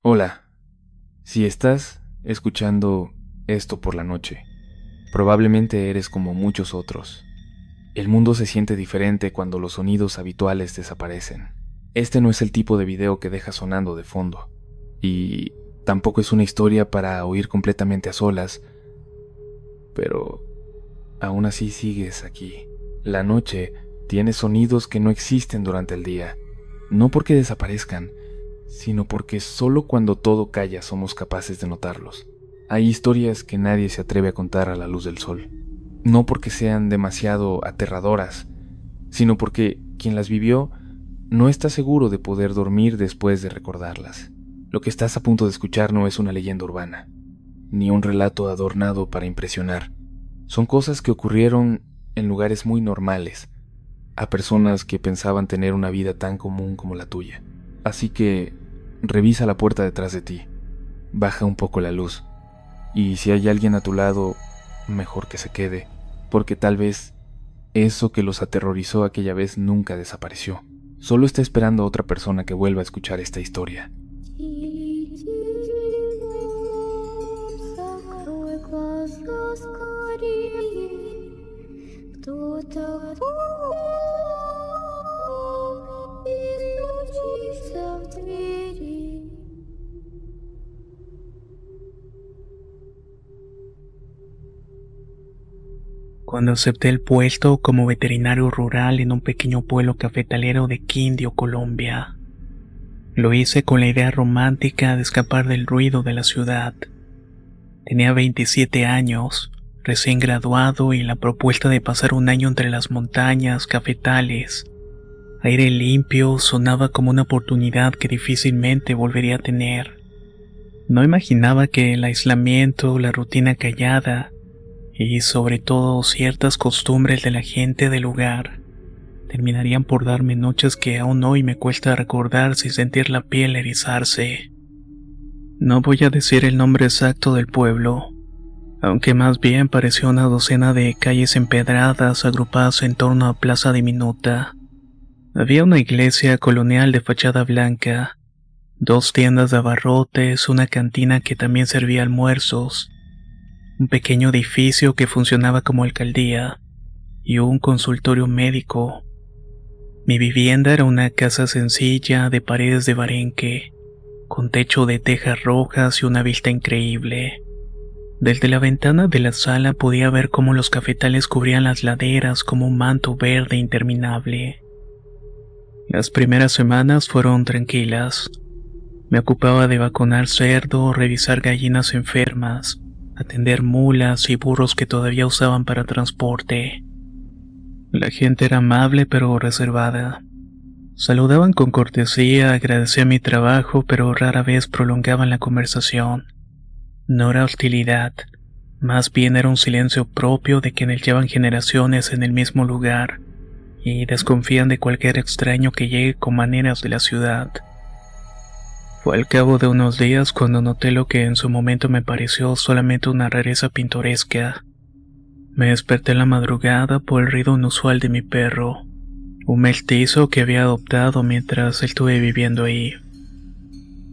Hola, si estás escuchando esto por la noche, probablemente eres como muchos otros. El mundo se siente diferente cuando los sonidos habituales desaparecen. Este no es el tipo de video que deja sonando de fondo, y tampoco es una historia para oír completamente a solas, pero aún así sigues aquí. La noche tiene sonidos que no existen durante el día, no porque desaparezcan, sino porque solo cuando todo calla somos capaces de notarlos. Hay historias que nadie se atreve a contar a la luz del sol, no porque sean demasiado aterradoras, sino porque quien las vivió no está seguro de poder dormir después de recordarlas. Lo que estás a punto de escuchar no es una leyenda urbana, ni un relato adornado para impresionar. Son cosas que ocurrieron en lugares muy normales, a personas que pensaban tener una vida tan común como la tuya. Así que revisa la puerta detrás de ti, baja un poco la luz, y si hay alguien a tu lado, mejor que se quede, porque tal vez eso que los aterrorizó aquella vez nunca desapareció. Solo está esperando a otra persona que vuelva a escuchar esta historia. Cuando acepté el puesto como veterinario rural en un pequeño pueblo cafetalero de Quindio, Colombia. Lo hice con la idea romántica de escapar del ruido de la ciudad. Tenía 27 años, recién graduado, y la propuesta de pasar un año entre las montañas, cafetales, aire limpio, sonaba como una oportunidad que difícilmente volvería a tener. No imaginaba que el aislamiento, la rutina callada y sobre todo ciertas costumbres de la gente del lugar terminarían por darme noches que aún hoy me cuesta recordar sin sentir la piel erizarse. No voy a decir el nombre exacto del pueblo, aunque más bien pareció una docena de calles empedradas agrupadas en torno a plaza diminuta. Había una iglesia colonial de fachada blanca, dos tiendas de abarrotes, una cantina que también servía almuerzos, un pequeño edificio que funcionaba como alcaldía y un consultorio médico. Mi vivienda era una casa sencilla de paredes de barenque, con techo de tejas rojas y una vista increíble. Desde la ventana de la sala podía ver cómo los cafetales cubrían las laderas como un manto verde interminable. Las primeras semanas fueron tranquilas. Me ocupaba de vacunar cerdo, revisar gallinas enfermas, atender mulas y burros que todavía usaban para transporte. La gente era amable pero reservada. Saludaban con cortesía, agradecían mi trabajo, pero rara vez prolongaban la conversación. No era hostilidad, más bien era un silencio propio de quienes llevan generaciones en el mismo lugar y desconfían de cualquier extraño que llegue con maneras de la ciudad. Fue al cabo de unos días cuando noté lo que en su momento me pareció solamente una rareza pintoresca. Me desperté en la madrugada por el ruido inusual de mi perro, un mestizo que había adoptado mientras estuve viviendo ahí.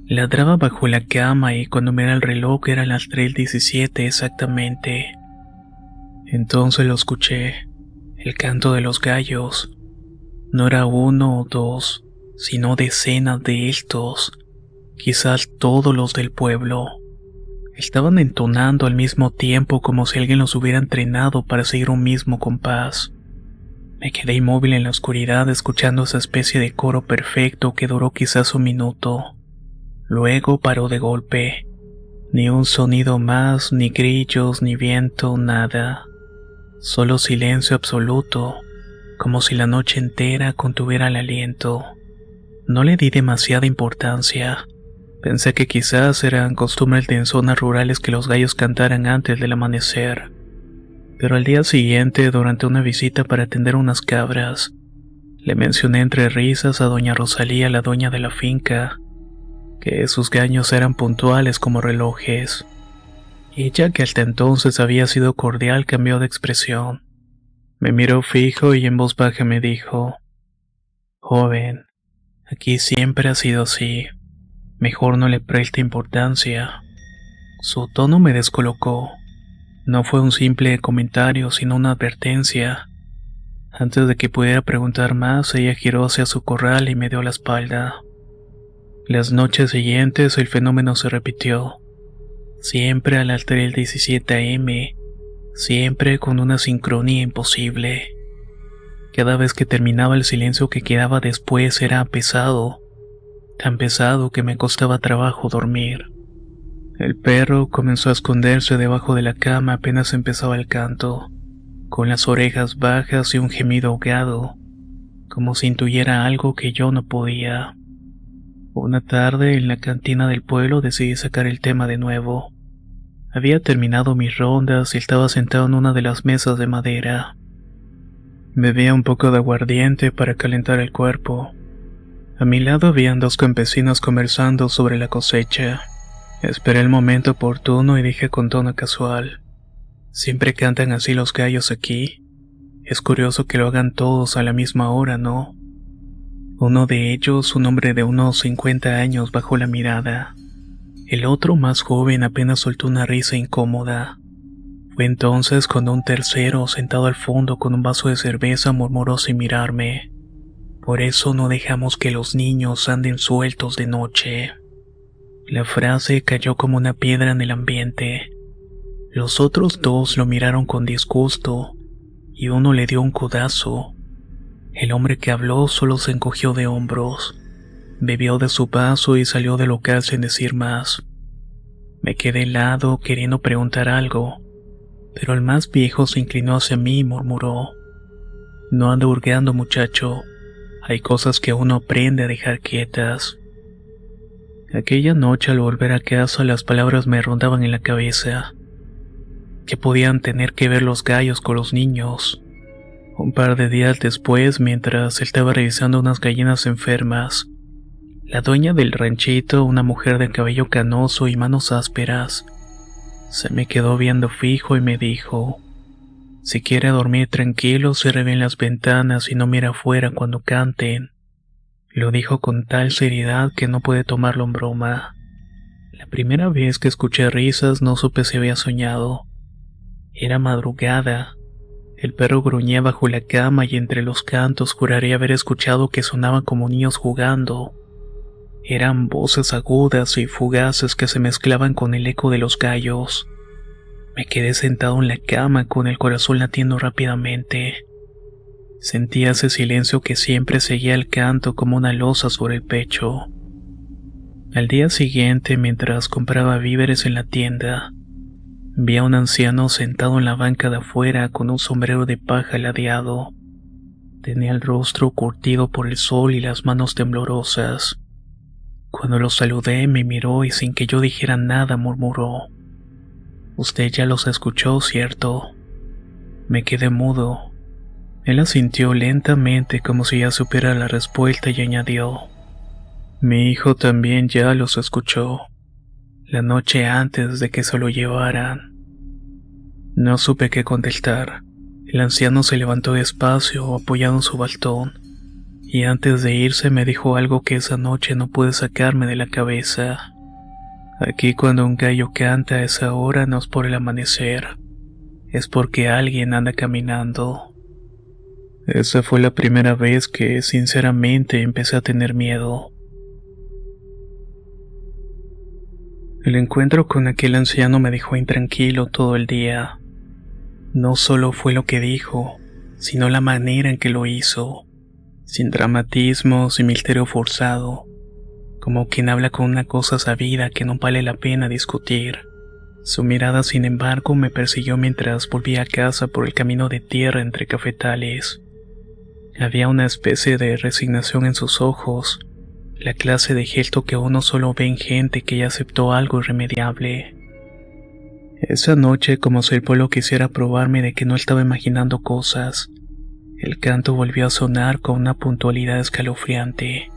Ladraba bajo la cama y cuando miré el reloj eran las 3:17 exactamente. Entonces lo escuché, el canto de los gallos. No era uno o dos, sino decenas de estos, quizás todos los del pueblo. Estaban entonando al mismo tiempo como si alguien los hubiera entrenado para seguir un mismo compás. Me quedé inmóvil en la oscuridad escuchando esa especie de coro perfecto que duró quizás un minuto. Luego paró de golpe. Ni un sonido más, ni grillos, ni viento, nada. Solo silencio absoluto, como si la noche entera contuviera el aliento. No le di demasiada importancia. Pensé que quizás eran costumbres de en zonas rurales que los gallos cantaran antes del amanecer. Pero al día siguiente, durante una visita para atender unas cabras, le mencioné entre risas a doña Rosalía, la dueña de la finca, que sus gallos eran puntuales como relojes. Ella, que hasta entonces había sido cordial, cambió de expresión. Me miró fijo y en voz baja me dijo: «Joven, aquí siempre ha sido así. Mejor no le preste importancia. Su tono me descolocó. No fue un simple comentario, sino una advertencia. Antes de que pudiera preguntar más, ella giró hacia su corral y me dio la espalda. Las noches siguientes el fenómeno se repitió. Siempre a las 3:17 a.m., siempre con una sincronía imposible. Cada vez que terminaba el silencio que quedaba después era pesado, tan pesado que me costaba trabajo dormir. El perro comenzó a esconderse debajo de la cama apenas empezaba el canto, con las orejas bajas y un gemido ahogado, como si intuyera algo que yo no podía. Una tarde en la cantina del pueblo decidí sacar el tema de nuevo. Había terminado mis rondas y estaba sentado en una de las mesas de madera. Bebía un poco de aguardiente para calentar el cuerpo. A mi lado habían dos campesinos conversando sobre la cosecha. Esperé el momento oportuno y dije con tono casual: ¿siempre cantan así los gallos aquí? Es curioso que lo hagan todos a la misma hora, ¿no? Uno de ellos, un hombre de unos 50 años, bajó la mirada. El otro, más joven, apenas soltó una risa incómoda. Fue entonces cuando un tercero, sentado al fondo con un vaso de cerveza, murmuró sin mirarme: por eso no dejamos que los niños anden sueltos de noche. La frase cayó como una piedra en el ambiente. Los otros dos lo miraron con disgusto y uno le dio un codazo. El hombre que habló solo se encogió de hombros, bebió de su vaso y salió del local sin decir más. Me quedé helado queriendo preguntar algo, pero el más viejo se inclinó hacia mí y murmuró: no ande hurgando, muchacho, hay cosas que uno aprende a dejar quietas. Aquella noche al volver a casa las palabras me rondaban en la cabeza. ¿Qué podían tener que ver los gallos con los niños? Un par de días después, mientras estaba revisando unas gallinas enfermas, la dueña del ranchito, una mujer de cabello canoso y manos ásperas, se me quedó viendo fijo y me dijo: si quiere dormir tranquilo, cierre bien las ventanas y no mire afuera cuando canten. Lo dijo con tal seriedad que no pude tomarlo en broma. La primera vez que escuché risas no supe si había soñado. Era madrugada. El perro gruñía bajo la cama y entre los cantos juraría haber escuchado que sonaban como niños jugando. Eran voces agudas y fugaces que se mezclaban con el eco de los gallos. Me quedé sentado en la cama con el corazón latiendo rápidamente. Sentía ese silencio que siempre seguía el canto como una losa sobre el pecho. Al día siguiente, mientras compraba víveres en la tienda, vi a un anciano sentado en la banca de afuera con un sombrero de paja ladeado. Tenía el rostro curtido por el sol y las manos temblorosas. Cuando lo saludé, me miró y sin que yo dijera nada murmuró: usted ya los escuchó, ¿cierto? Me quedé mudo. Él asintió lentamente como si ya supiera la respuesta y añadió: mi hijo también ya los escuchó, la noche antes de que se lo llevaran. No supe qué contestar. El anciano se levantó despacio, apoyado en su bastón, y antes de irse me dijo algo que esa noche no pude sacarme de la cabeza. Aquí cuando un gallo canta a esa hora no es por el amanecer, es porque alguien anda caminando. Esa fue la primera vez que, sinceramente, empecé a tener miedo. El encuentro con aquel anciano me dejó intranquilo todo el día. No solo fue lo que dijo, sino la manera en que lo hizo, sin dramatismo, sin misterio forzado, como quien habla con una cosa sabida que no vale la pena discutir. Su mirada, sin embargo, me persiguió mientras volvía a casa por el camino de tierra entre cafetales. Había una especie de resignación en sus ojos, la clase de gesto que uno solo ve en gente que ya aceptó algo irremediable. Esa noche, como si el pueblo quisiera probarme de que no estaba imaginando cosas, el canto volvió a sonar con una puntualidad escalofriante.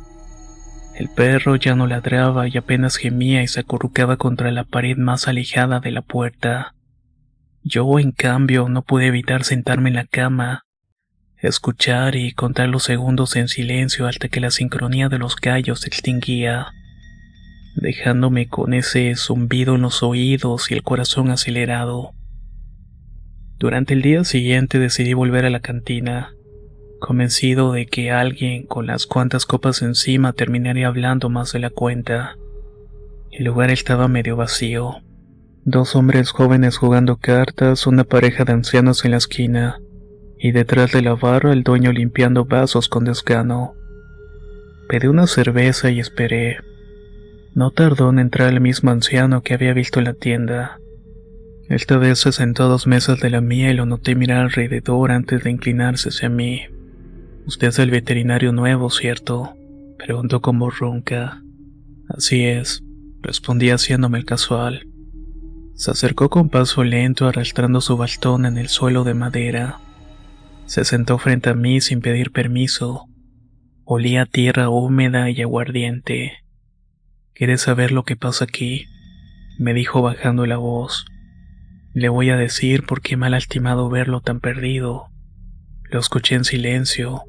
El perro ya no ladraba y apenas gemía y se acurrucaba contra la pared más alejada de la puerta. Yo, en cambio, no pude evitar sentarme en la cama, escuchar y contar los segundos en silencio hasta que la sincronía de los gallos se extinguía. dejándome con ese zumbido en los oídos y el corazón acelerado. Durante el día siguiente decidí volver a la cantina, convencido de que alguien con las cuantas copas encima terminaría hablando más de la cuenta. El lugar estaba medio vacío. 2 hombres jóvenes jugando cartas, una pareja de ancianos en la esquina, y detrás de la barra el dueño limpiando vasos con desgano. Pedí una cerveza y esperé. No tardó en entrar el mismo anciano que había visto en la tienda. Esta vez se sentó a 2 mesas de la mía y lo noté mirar alrededor antes de inclinarse hacia mí. «Usted es el veterinario nuevo, ¿cierto?», preguntó con voz ronca. «Así es», respondí haciéndome el casual. Se acercó con paso lento arrastrando su bastón en el suelo de madera. Se sentó frente a mí sin pedir permiso. Olía a tierra húmeda y aguardiente. «¿Quieres saber lo que pasa aquí?», me dijo bajando la voz. «Le voy a decir por qué me ha lastimado verlo tan perdido». Lo escuché en silencio.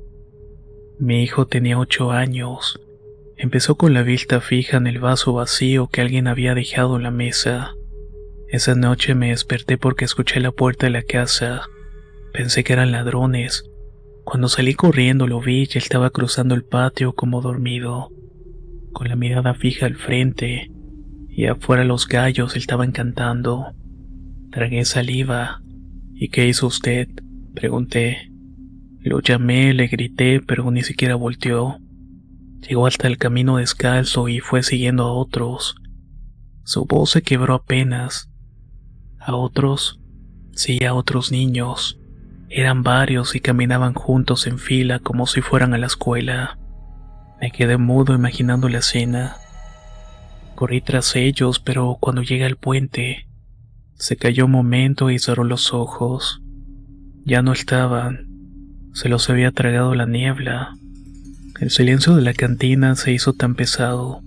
Mi hijo tenía 8 años. Empezó con la vista fija en el vaso vacío que alguien había dejado en la mesa. Esa noche me desperté porque escuché la puerta de la casa. Pensé que eran ladrones. Cuando salí corriendo lo vi y estaba cruzando el patio como dormido, con la mirada fija al frente, y afuera los gallos estaban cantando. Tragué saliva. «¿Y qué hizo usted?», pregunté. Lo llamé, le grité, pero ni siquiera volteó. Llegó hasta el camino descalzo y fue siguiendo a otros. Su voz se quebró apenas. ¿A otros? Sí, a otros niños. Eran varios y caminaban juntos en fila como si fueran a la escuela. Me quedé mudo imaginando la escena. Corrí tras ellos, pero cuando llegué al puente, se cayó un momento y cerró los ojos. Ya no estaban. Se los había tragado la niebla. El silencio de la cantina se hizo tan pesado.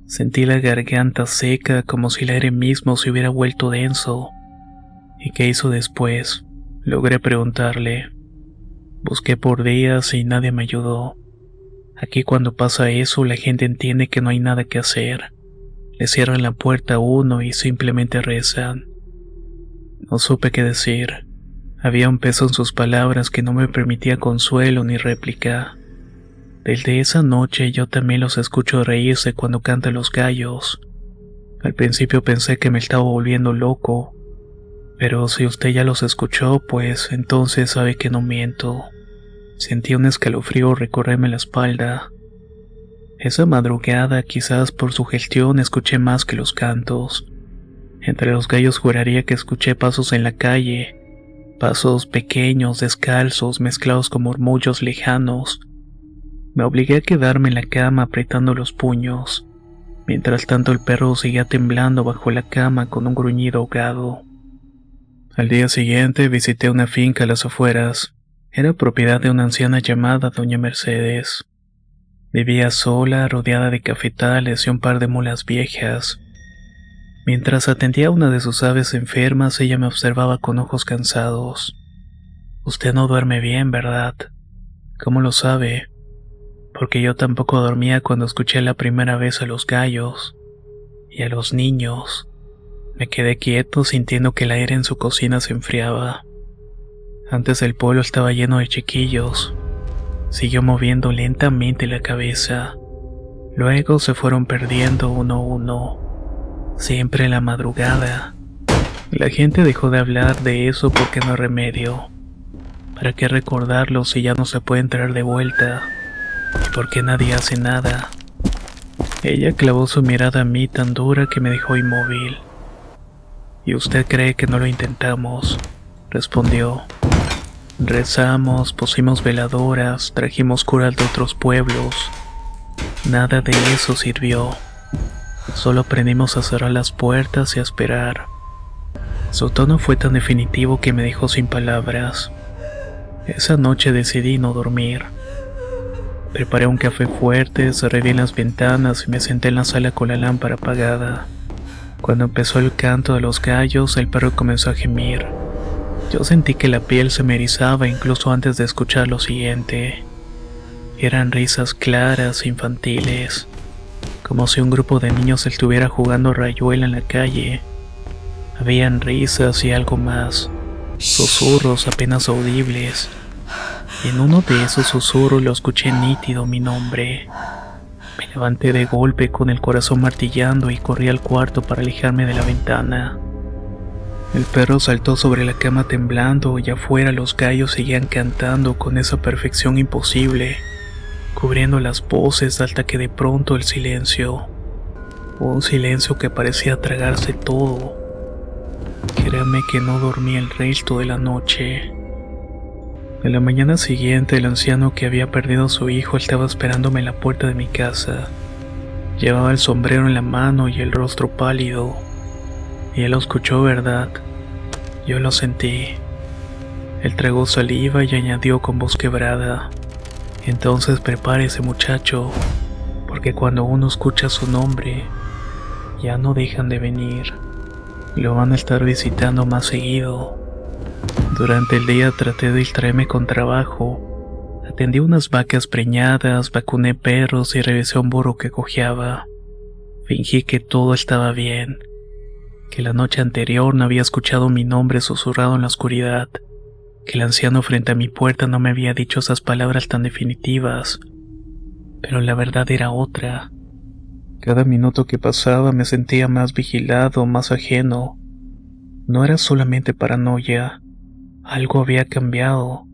Sentí la garganta seca como si el aire mismo se hubiera vuelto denso. ¿Y qué hizo después?, logré preguntarle. Busqué por días y nadie me ayudó. Aquí cuando pasa eso la gente entiende que no hay nada que hacer. Le cierran la puerta a uno y simplemente rezan. No supe qué decir. Había un peso en sus palabras que no me permitía consuelo ni réplica. Desde esa noche yo también los escucho reírse cuando cantan los gallos. Al principio pensé que me estaba volviendo loco, pero si usted ya los escuchó, pues entonces sabe que no miento. Sentí un escalofrío recorrerme la espalda. Esa madrugada, quizás por su gestión, escuché más que los cantos. Entre los gallos juraría que escuché pasos en la calle, pasos pequeños, descalzos, mezclados con murmullos lejanos. Me obligué a quedarme en la cama apretando los puños. Mientras tanto el perro seguía temblando bajo la cama con un gruñido ahogado. Al día siguiente visité una finca a las afueras. Era propiedad de una anciana llamada Doña Mercedes. Vivía sola, rodeada de cafetales y un par de mulas viejas. Mientras atendía a una de sus aves enfermas, ella me observaba con ojos cansados. «Usted no duerme bien, ¿verdad?». «¿Cómo lo sabe?». «Porque yo tampoco dormía cuando escuché la primera vez a los gallos y a los niños». Me quedé quieto sintiendo que el aire en su cocina se enfriaba. Antes el pueblo estaba lleno de chiquillos. Siguió moviendo lentamente la cabeza. Luego se fueron perdiendo uno a uno. Siempre en la madrugada. La gente dejó de hablar de eso porque no hay remedio. ¿Para qué recordarlo si ya no se pueden traer de vuelta? ¿Y por qué nadie hace nada? Ella clavó su mirada a mí tan dura que me dejó inmóvil. «¿Y usted cree que no lo intentamos?», respondió. «Rezamos, pusimos veladoras, trajimos curas de otros pueblos. Nada de eso sirvió. Solo aprendimos a cerrar las puertas y a esperar». Su tono fue tan definitivo que me dejó sin palabras. Esa noche decidí no dormir. Preparé un café fuerte, cerré bien las ventanas y me senté en la sala con la lámpara apagada. Cuando empezó el canto de los gallos, el perro comenzó a gemir. Yo sentí que la piel se me erizaba incluso antes de escuchar lo siguiente. Eran risas claras e infantiles, como si un grupo de niños estuviera jugando rayuela en la calle. Habían risas y algo más, susurros apenas audibles. Y en uno de esos susurros lo escuché nítido mi nombre. Me levanté de golpe con el corazón martillando y corrí al cuarto para alejarme de la ventana. El perro saltó sobre la cama temblando y afuera los gallos seguían cantando con esa perfección imposible, cubriendo las voces hasta que de pronto el silencio, un silencio que parecía tragarse todo. Créame que no dormí el resto de la noche. En la mañana siguiente, el anciano que había perdido a su hijo estaba esperándome en la puerta de mi casa. Llevaba el sombrero en la mano y el rostro pálido. Y él lo escuchó, ¿verdad? Yo lo sentí. Él tragó saliva y añadió con voz quebrada: entonces prepárese, muchacho, porque cuando uno escucha su nombre, ya no dejan de venir. Lo van a estar visitando más seguido. Durante el día traté de distraerme con trabajo. Atendí unas vacas preñadas, vacuné perros y revisé un burro que cojeaba. Fingí que todo estaba bien, que la noche anterior no había escuchado mi nombre susurrado en la oscuridad, que el anciano frente a mi puerta no me había dicho esas palabras tan definitivas. Pero la verdad era otra. Cada minuto que pasaba me sentía más vigilado, más ajeno. No era solamente paranoia. Algo había cambiado.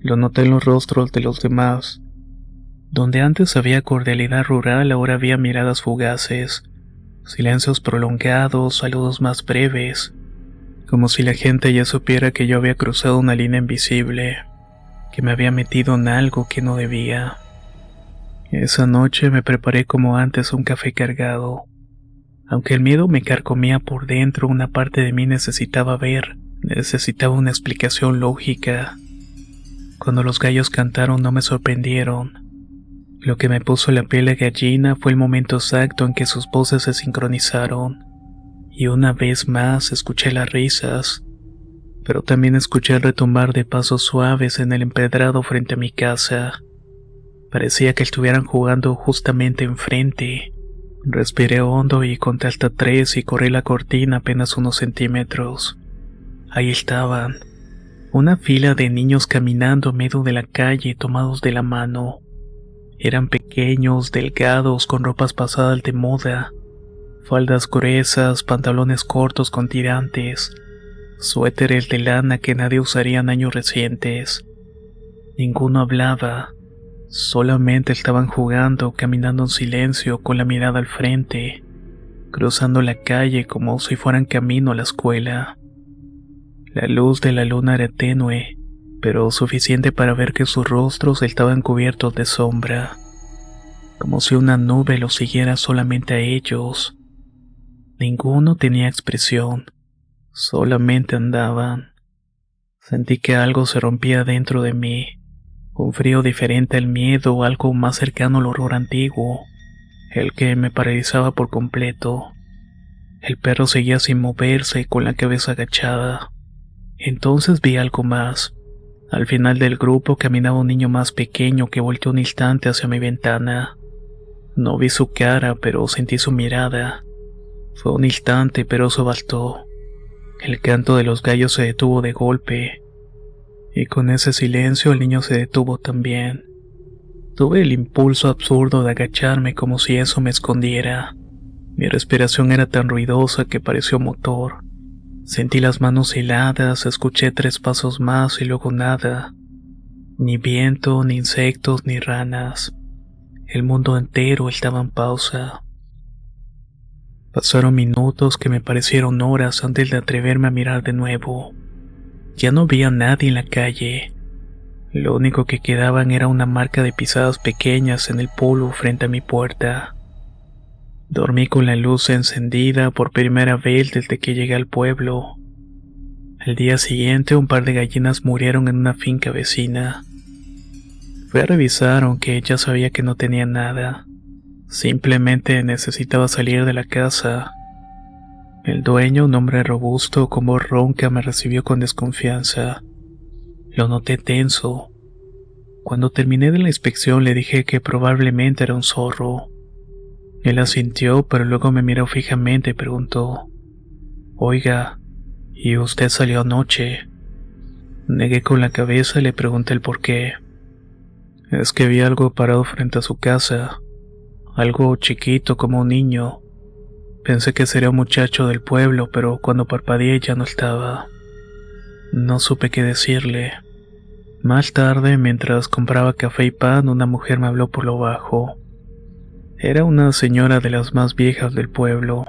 Lo noté en los rostros de los demás. Donde antes había cordialidad rural, ahora había miradas fugaces, silencios prolongados, saludos más breves, como si la gente ya supiera que yo había cruzado una línea invisible, que me había metido en algo que no debía. Esa noche me preparé como antes un café cargado. Aunque el miedo me carcomía por dentro, una parte de mí necesitaba una explicación lógica. Cuando los gallos cantaron no me sorprendieron. Lo que me puso la piel de gallina fue el momento exacto en que sus voces se sincronizaron. Y una vez más escuché las risas, pero también escuché el retumbar de pasos suaves en el empedrado frente a mi casa. Parecía que estuvieran jugando justamente enfrente. Respiré hondo y conté hasta 3 y corrí la cortina apenas unos centímetros. Ahí estaban, una fila de niños caminando en medio de la calle tomados de la mano. Eran pequeños, delgados, con ropas pasadas de moda, faldas gruesas, pantalones cortos con tirantes, suéteres de lana que nadie usaría en años recientes. Ninguno hablaba, solamente estaban jugando, caminando en silencio con la mirada al frente, cruzando la calle como si fueran camino a la escuela. La luz de la luna era tenue, pero suficiente para ver que sus rostros estaban cubiertos de sombra, como si una nube los siguiera solamente a ellos. Ninguno tenía expresión, solamente andaban. Sentí que algo se rompía dentro de mí, un frío diferente al miedo, algo más cercano al horror antiguo, el que me paralizaba por completo. El perro seguía sin moverse, con la cabeza agachada. Entonces vi algo más. Al final del grupo caminaba un niño más pequeño que volteó un instante hacia mi ventana. No vi su cara, pero sentí su mirada. Fue un instante, pero eso bastó. El canto de los gallos se detuvo de golpe. Y con ese silencio el niño se detuvo también. Tuve el impulso absurdo de agacharme como si eso me escondiera. Mi respiración era tan ruidosa que pareció motor. Sentí las manos heladas, escuché 3 pasos más y luego nada. Ni viento, ni insectos, ni ranas. El mundo entero estaba en pausa. Pasaron minutos que me parecieron horas antes de atreverme a mirar de nuevo. Ya no vi a nadie en la calle. Lo único que quedaban era una marca de pisadas pequeñas en el polvo frente a mi puerta. Dormí con la luz encendida por primera vez desde que llegué al pueblo. Al día siguiente, un par de gallinas murieron en una finca vecina. Fui a revisar, aunque ya sabía que no tenía nada. Simplemente necesitaba salir de la casa. El dueño, un hombre robusto con voz ronca, me recibió con desconfianza. Lo noté tenso. Cuando terminé de la inspección le dije que probablemente era un zorro. Él asintió, pero luego me miró fijamente y preguntó: «Oiga, ¿y usted salió anoche?». Negué con la cabeza y le pregunté el por qué. «Es que vi algo parado frente a su casa, algo chiquito como un niño. Pensé que sería un muchacho del pueblo, pero cuando parpadeé ya no estaba». No supe qué decirle. Más tarde, mientras compraba café y pan, una mujer me habló por lo bajo. Era una señora de las más viejas del pueblo.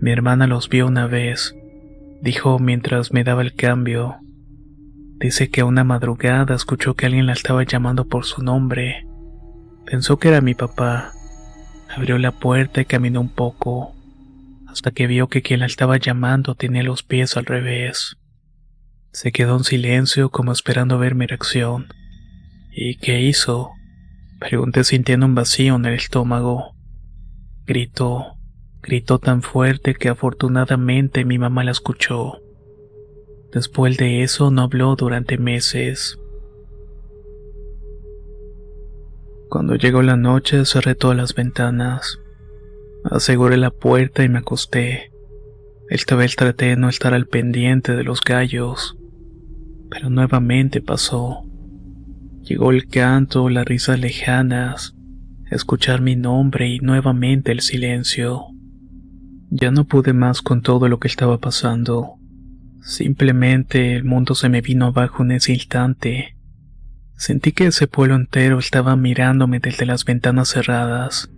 «Mi hermana los vio una vez», dijo mientras me daba el cambio. «Dice que una madrugada escuchó que alguien la estaba llamando por su nombre. Pensó que era mi papá. Abrió la puerta y caminó un poco, hasta que vio que quien la estaba llamando tenía los pies al revés. Se quedó en silencio como esperando ver mi reacción». «¿Y qué hizo?», pregunté sintiendo un vacío en el estómago. Gritó tan fuerte que afortunadamente mi mamá la escuchó. Después de eso no habló durante meses. Cuando llegó la noche cerré todas las ventanas. Aseguré la puerta y me acosté. Esta vez traté de no estar al pendiente de los gallos, pero nuevamente pasó. Llegó el canto, las risas lejanas, escuchar mi nombre y nuevamente el silencio. Ya no pude más con todo lo que estaba pasando. Simplemente el mundo se me vino abajo en ese instante. Sentí que ese pueblo entero estaba mirándome desde las ventanas cerradas.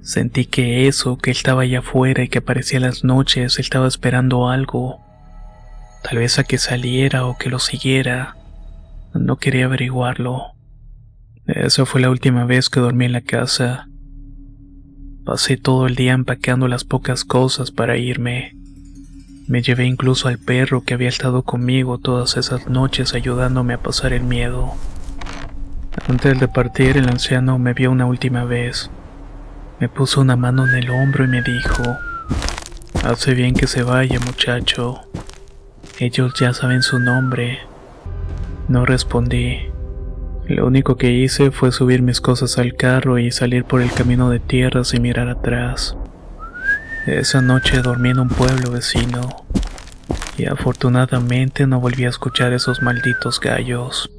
Sentí que eso que estaba allá afuera y que aparecía en las noches estaba esperando algo. Tal vez a que saliera o que lo siguiera. No quería averiguarlo. Esa fue la última vez que dormí en la casa. Pasé todo el día empacando las pocas cosas para irme. Me llevé incluso al perro que había estado conmigo todas esas noches ayudándome a pasar el miedo. Antes de partir, el anciano me vio una última vez. Me puso una mano en el hombro y me dijo: «Hace bien que se vaya, muchacho. Ellos ya saben su nombre». No respondí. Lo único que hice fue subir mis cosas al carro y salir por el camino de tierra sin mirar atrás. Esa noche dormí en un pueblo vecino, y afortunadamente no volví a escuchar esos malditos gallos.